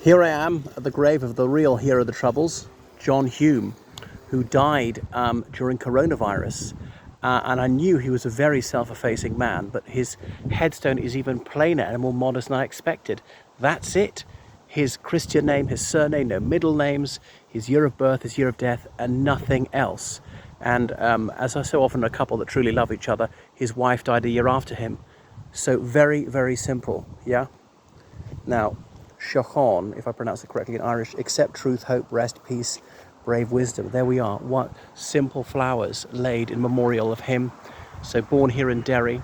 Here I am at the grave of the real hero of the Troubles, John Hume, who died during coronavirus. And I knew he was a very self-effacing man, but his headstone is even plainer and more modest than I expected. That's it. His Christian name, his surname, no middle names, his year of birth, his year of death, and nothing else. And as are so often a couple that truly love each other, his wife died a year after him. So very, very simple, yeah? Now, Shachon, if I pronounce it correctly in Irish, accept truth, hope, rest, peace, brave wisdom. There we are. What simple flowers laid in memorial of him. So born here in Derry,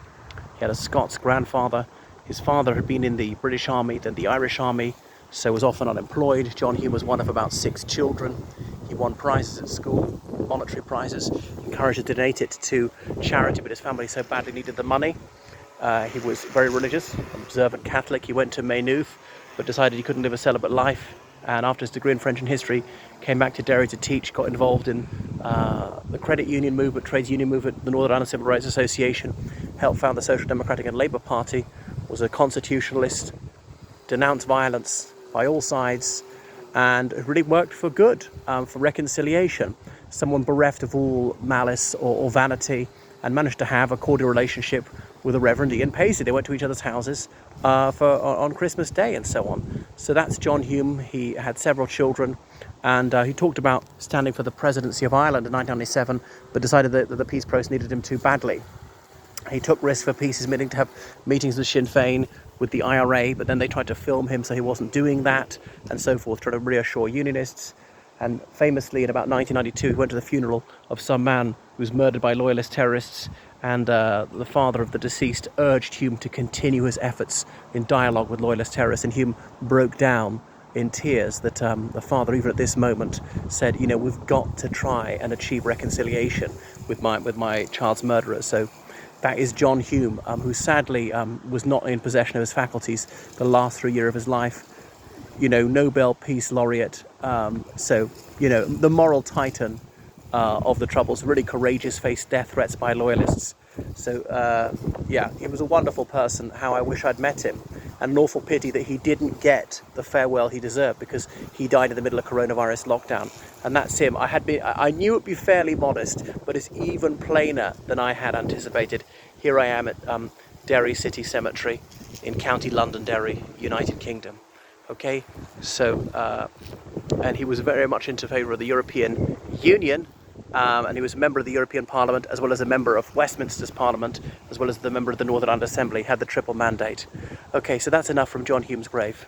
he had a Scots grandfather. His father had been in the British Army, then the Irish Army, so was often unemployed. John Hume was one of about 6 children. He won prizes at school, monetary prizes, encouraged to donate it to charity, but his family so badly needed the money. He was very religious, observant Catholic. He went to Maynooth, but decided he couldn't live a celibate life. And after his degree in French and history, came back to Derry to teach, got involved in the credit union movement, trades union movement, the Northern Ireland Civil Rights Association, helped found the Social Democratic and Labour Party, was a constitutionalist, denounced violence by all sides, and really worked for good, for reconciliation. Someone bereft of all malice or vanity, and managed to have a cordial relationship with the Reverend Ian Paisley. They went to each other's houses on Christmas Day and so on. So that's John Hume. He had several children, and he talked about standing for the presidency of Ireland in 1997, but decided that the peace process needed him too badly. He took risks for peace, admitting to have meetings with Sinn Féin, with the IRA, but then they tried to film him, so he wasn't doing that, and so forth, trying to reassure unionists. And famously, in about 1992, he went to the funeral of some man who was murdered by loyalist terrorists, and the father of the deceased urged Hume to continue his efforts in dialogue with loyalist terrorists, and Hume broke down in tears that the father, even at this moment, said, you know, we've got to try and achieve reconciliation with my child's murderer. So that is John Hume, who sadly was not in possession of his faculties the last 3 years of his life. You know, Nobel Peace Laureate. So, you know, the moral titan of the Troubles, really courageous, faced death threats by loyalists. So, yeah, he was a wonderful person. How I wish I'd met him. And an awful pity that he didn't get the farewell he deserved, because he died in the middle of coronavirus lockdown. And that's him. I knew it'd be fairly modest, but it's even plainer than I had anticipated. Here I am at Derry City Cemetery in County Londonderry, United Kingdom. Okay, so, and he was very much into favour of the European Union, and he was a member of the European Parliament, as well as a member of Westminster's Parliament, as well as the member of the Northern Ireland Assembly, had the triple mandate. Okay, so that's enough from John Hume's grave.